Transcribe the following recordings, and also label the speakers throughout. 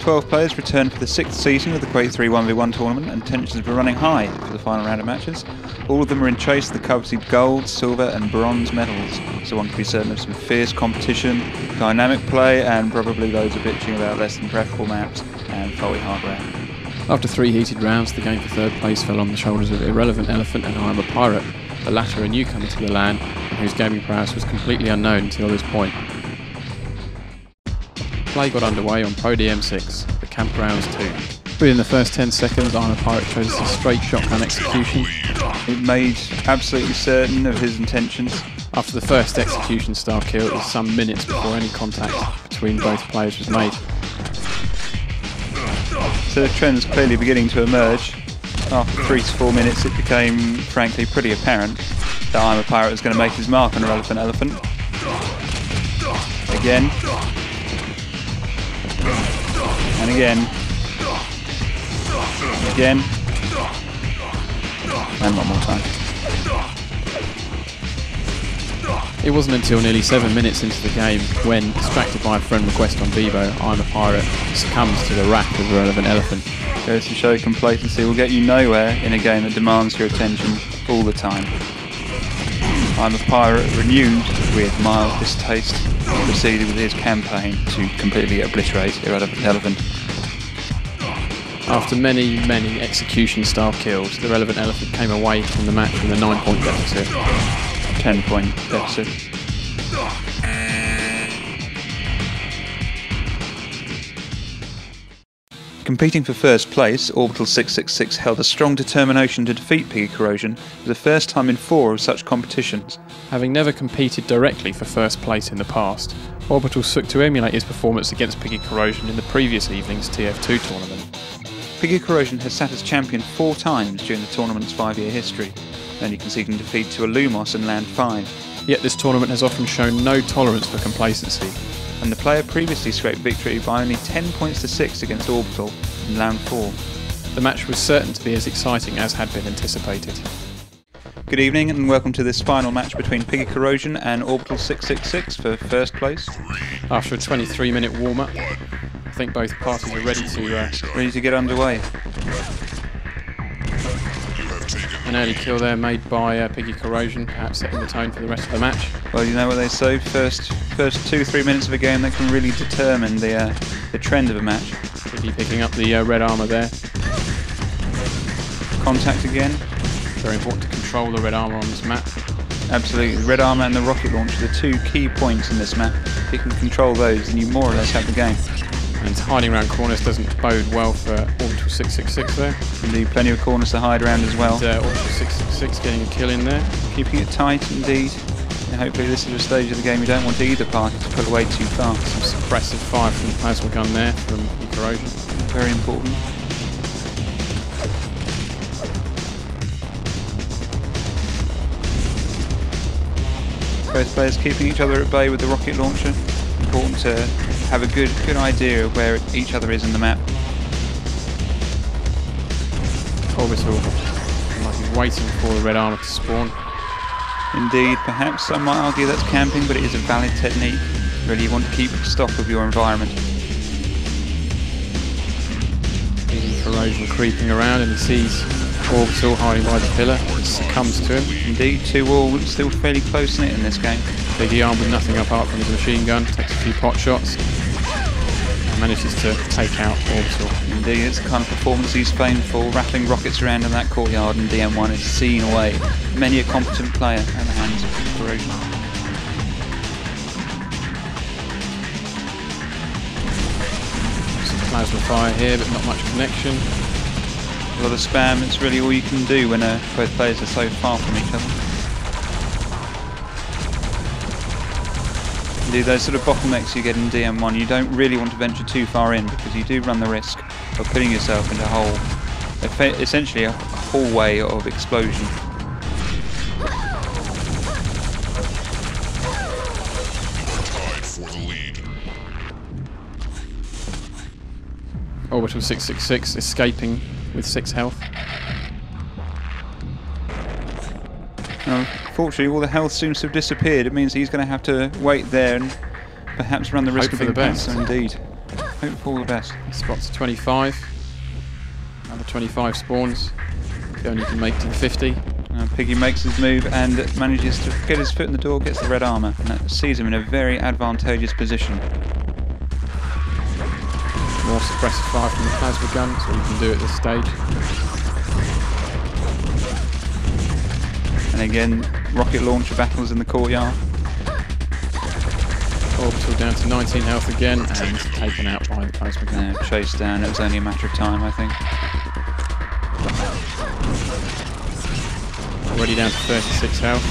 Speaker 1: 12 players return for the 6th season of the Quake 3 1v1 tournament, and tensions were running high for the final round of matches. All of them were in chase of the coveted gold, silver and bronze medals, so one could be certain of some fierce competition, dynamic play and probably loads of bitching about less than preferable maps and faulty hardware.
Speaker 2: After 3 heated rounds, the game for 3rd place fell on the shoulders of Irrelevant Elephant and I'm a Pirate, the latter a newcomer to the LAN and whose gaming prowess was completely unknown until this point. Play got underway on Pro DM6, the Campgrounds 2. Within the first 10 seconds, I'm a Pirate chose a straight shotgun execution.
Speaker 1: It made absolutely certain of his intentions.
Speaker 2: After the first execution style kill, it was some minutes before any contact between both players was made.
Speaker 1: So the trend's clearly beginning to emerge. After 3 to 4 minutes it became frankly pretty apparent that I'm a Pirate was going to make his mark on Irrelevant Elephant. Again. And again. Again. And one more time.
Speaker 2: It wasn't until nearly 7 minutes into the game when, distracted by a friend request on Vivo, I'm a Pirate succumbs to the wrath of Irrelevant Elephant.
Speaker 1: Goes to show complacency will get you nowhere in a game that demands your attention all the time. I'm a Pirate, renewed with mild distaste, proceeded with his campaign to completely obliterate Irrelevant Elephant.
Speaker 2: After many execution-style kills, the Irrelevant Elephant came away from the match with a 9-point deficit.
Speaker 1: 10-point deficit. Competing for first place, Orbital 666 held a strong determination to defeat Piggy Corrosion for the first time in 4 of such competitions.
Speaker 2: Having never competed directly for first place in the past, Orbital sought to emulate his performance against Piggy Corrosion in the previous evening's TF2 tournament.
Speaker 1: Piggy Corrosion has sat as champion 4 times during the tournament's 5-year history, only conceding defeat to a Lumos in LAN6.
Speaker 2: Yet this tournament has often shown no tolerance for complacency,
Speaker 1: and the player previously scraped victory by only 10 points to 6 against Orbital in LAN4.
Speaker 2: The match was certain to be as exciting as had been anticipated.
Speaker 1: Good evening and welcome to this final match between Piggy Corrosion and Orbital 666 for first place.
Speaker 2: After a 23-minute warm-up, I think both parties are ready
Speaker 1: to get underway.
Speaker 2: An early kill there made by Piggy Corrosion, perhaps setting the tone for the rest of the match.
Speaker 1: Well, you know what they say, first 2-3 minutes of a game that can really determine the trend of a match.
Speaker 2: Piggy picking up the red armour there.
Speaker 1: Contact again.
Speaker 2: Very important to control the red armour on this map.
Speaker 1: Absolutely, the red armour and the rocket launcher are the 2 key points in this map. If you can control those, then you more or less have the game.
Speaker 2: And hiding around corners doesn't bode well for Orbital 666 there.
Speaker 1: Indeed, plenty of corners to hide around as well.
Speaker 2: And, Orbital 666 getting a kill in there.
Speaker 1: Keeping it tight indeed. And hopefully this is a stage of the game you don't want either party to pull away too far.
Speaker 2: Some suppressive fire from the plasma gun there from Corrosion.
Speaker 1: Very important. Both players keeping each other at bay with the rocket launcher. Important to have a good idea of where each other is in the map.
Speaker 2: Orbital like he's waiting for the red armour to spawn.
Speaker 1: Indeed, perhaps some might argue that's camping, but it is a valid technique. Really, you want to keep stock of your environment.
Speaker 2: Corrosion creeping around and he sees Orbital hiding by the pillar. It succumbs to him.
Speaker 1: Indeed, 2 all still fairly close knit in this game.
Speaker 2: Piggy armed with nothing apart from his machine gun, takes a few pot shots and manages to take out Orbital.
Speaker 1: Indeed, it's the kind of performance he's famed for, rattling rockets around in that courtyard, and DM1 is seeing away many a competent player at the hands of Corrosion.
Speaker 2: Some plasma fire here, but not much connection.
Speaker 1: A lot of spam, it's really all you can do when both players are so far from each other. Indeed, those sort of bottlenecks you get in DM1, you don't really want to venture too far in because you do run the risk of putting yourself into essentially a hallway of explosion.
Speaker 2: Orbital 666 escaping with 6 health.
Speaker 1: Fortunately, all the health seems to have disappeared. It means he's going to have to wait there and perhaps run the risk of being passed. Indeed. Hope hope for all the best.
Speaker 2: Spots 25. Another 25 spawns. He only can make to the 50.
Speaker 1: Piggy makes his move and manages to get his foot in the door, gets the red armour, and that sees him in a very advantageous position.
Speaker 2: More suppressive fire from the plasma gun, that's all you can do at this stage.
Speaker 1: And again, rocket launcher battles in the courtyard.
Speaker 2: Orbital down to 19 health again and taken out by the plasma gun.
Speaker 1: Chased down, it was only a matter of time, I think.
Speaker 2: Already down to 36 health.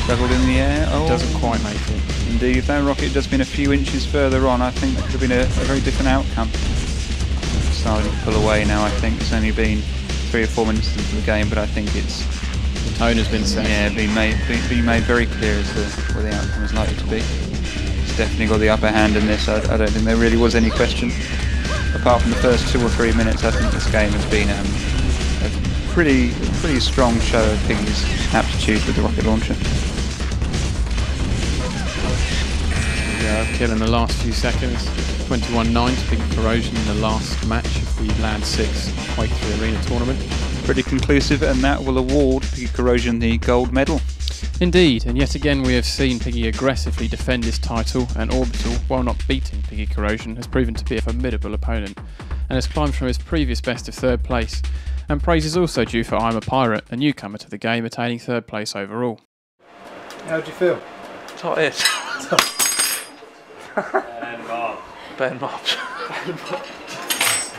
Speaker 1: Leveled in the air. Oh,
Speaker 2: doesn't quite make it.
Speaker 1: Indeed, if that rocket had just been a few inches further on, I think that could have been a very different outcome. Starting to pull away now, I think. It's only been 3 or 4 minutes into the game, but I think it's...
Speaker 2: The tone has been set.
Speaker 1: Yeah, been made very clear as to what the outcome is likely to be. It's definitely got the upper hand in this. I don't think there really was any question. Apart from the first 2 or 3 minutes, I think this game has been a pretty strong show of Piggy's aptitude with the rocket launcher.
Speaker 2: Yeah, kill in the last few seconds. 21-9 to Piggy Corrosion in the last match of the LAN6 Quake 3 Arena tournament.
Speaker 1: Pretty conclusive, and that will award Piggy Corrosion the gold medal.
Speaker 2: Indeed, and yet again we have seen Piggy aggressively defend his title, and Orbital, while not beating Piggy Corrosion, has proven to be a formidable opponent and has climbed from his previous best of 3rd place. And praise is also due for I'm a Pirate, a newcomer to the game, attaining 3rd place overall.
Speaker 3: How do you feel?
Speaker 4: Tired. Ben Mobs.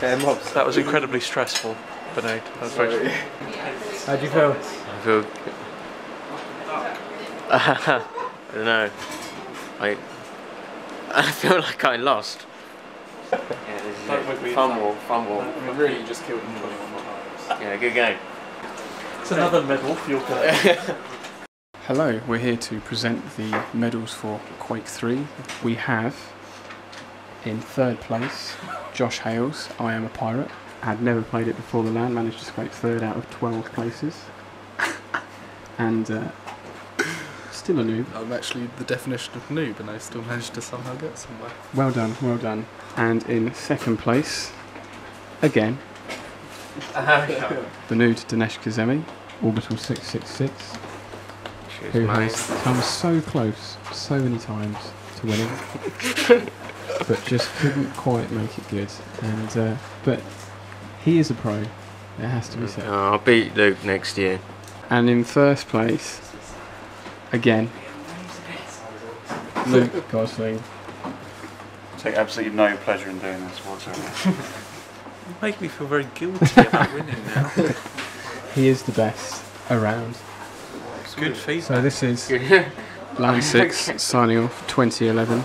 Speaker 3: Ben Mobs.
Speaker 4: That was incredibly stressful, Bernard.
Speaker 3: How do you feel?
Speaker 5: I feel... I don't know. I feel like I lost. Fumble.
Speaker 2: Really just killed him 21 times.
Speaker 5: Yeah, good game.
Speaker 4: It's another medal for your collection.
Speaker 2: Hello, we're here to present the medals for Quake 3. We have, in 3rd place, Josh Hales, I Am a Pirate. Had never played it before the LAN, managed to scrape 3rd out of 12 places. And still a noob.
Speaker 6: I'm actually the definition of noob, and I still managed to somehow get somewhere.
Speaker 2: Well done, well done. And in 2nd place, again, the nude Dinesh Kazemi, Orbital 666, who has come so close, so many times to winning, but just couldn't quite make it good. And but he is a pro, it has to be said.
Speaker 5: I'll beat Luke next year.
Speaker 2: And in 1st place, again, Luke Gosling.
Speaker 1: I take absolutely no pleasure in doing this whatsoever.
Speaker 4: You make me feel very guilty about winning now.
Speaker 2: He is the best around.
Speaker 4: It's good feedback.
Speaker 2: So this is LAN6 signing off 2011.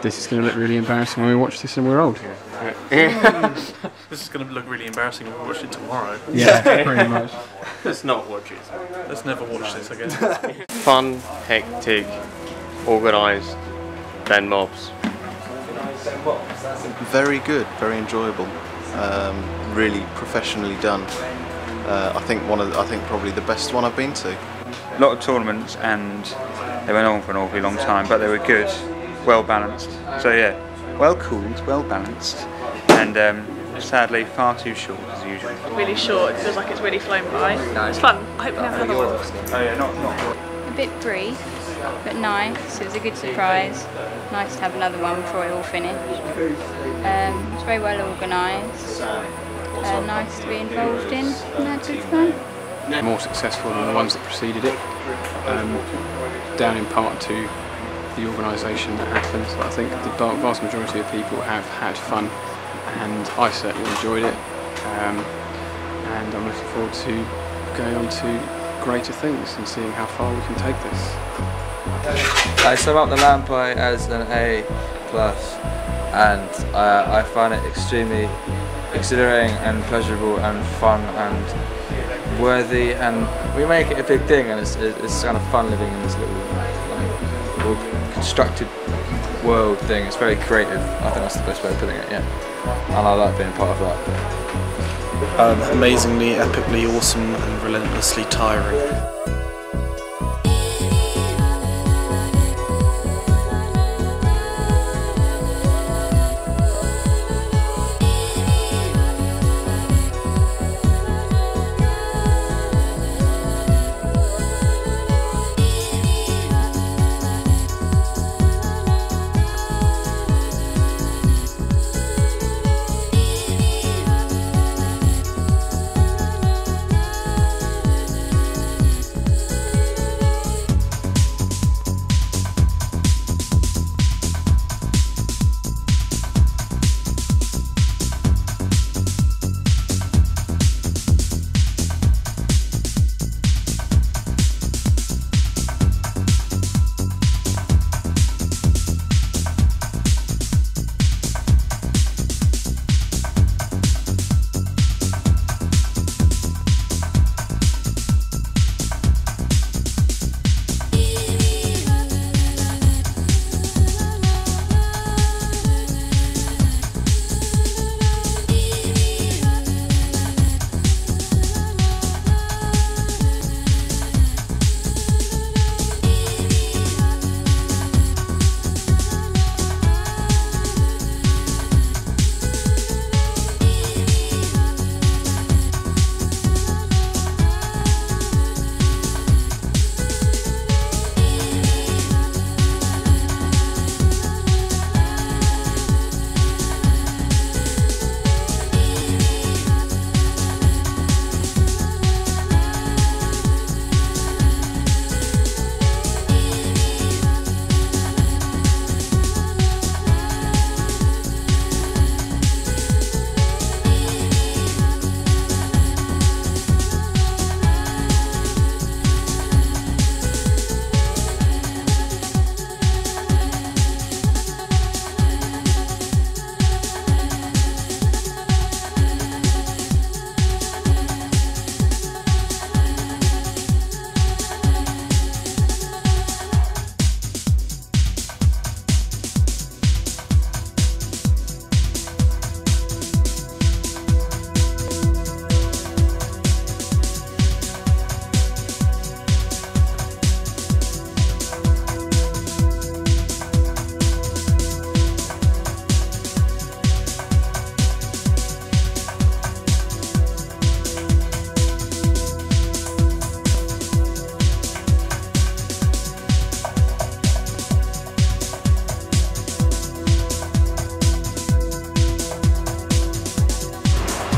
Speaker 2: This is going to look really embarrassing when we watch this and we're old.
Speaker 4: This is going to look really embarrassing when we watch it tomorrow.
Speaker 2: Yeah, pretty much.
Speaker 5: Let's not watch it.
Speaker 4: Let's never watch this again.
Speaker 5: Fun, hectic, organised, Ben Mobs.
Speaker 7: Very good, very enjoyable. Really professionally done. I think probably the best one I've been to.
Speaker 1: A lot of tournaments, and they went on for an awfully long time, but they were good, well balanced. So yeah, well cooled, well balanced, and sadly far too short as usual.
Speaker 8: Really short, it feels like it's really flown by. No, it's fun. I hope we have another one.
Speaker 1: Oh yeah, not.
Speaker 9: A bit brief, but nice. It was a good surprise. Nice to have another one before it all finished. It's very well organised. Nice to be involved in. And had good fun.
Speaker 2: More successful than the ones that preceded it. Down in part to the organisation that happens. I think the vast majority of people have had fun, and I certainly enjoyed it. And I'm looking forward to going on to greater things and seeing how far we can take this.
Speaker 10: I sum up the LAN play as an A+, and I find it extremely exhilarating and pleasurable and fun and worthy, and we make it a big thing, and it's kind of fun living in this little constructed world thing. It's very creative. I think that's the best way of putting it, yeah. And I like being a part of that.
Speaker 6: Amazingly, epically awesome and relentlessly tiring.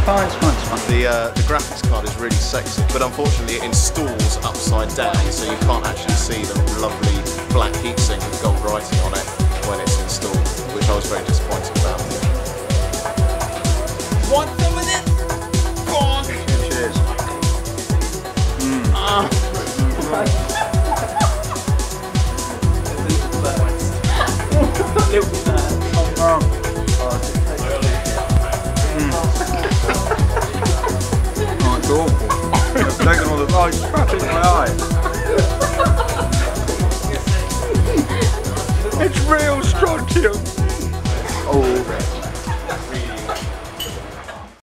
Speaker 1: fine, it's fine, it's fine.
Speaker 7: The graphics card is really sexy, but unfortunately it installs upside down, so you can't actually see the lovely black heatsink with gold writing on it when it's installed, which I was very disappointed about.
Speaker 11: Want some of this? Bonk!
Speaker 7: Cheers.
Speaker 1: Oh, it's awful. I've taken all the light, scratching my eye. It's real strontium. Oh.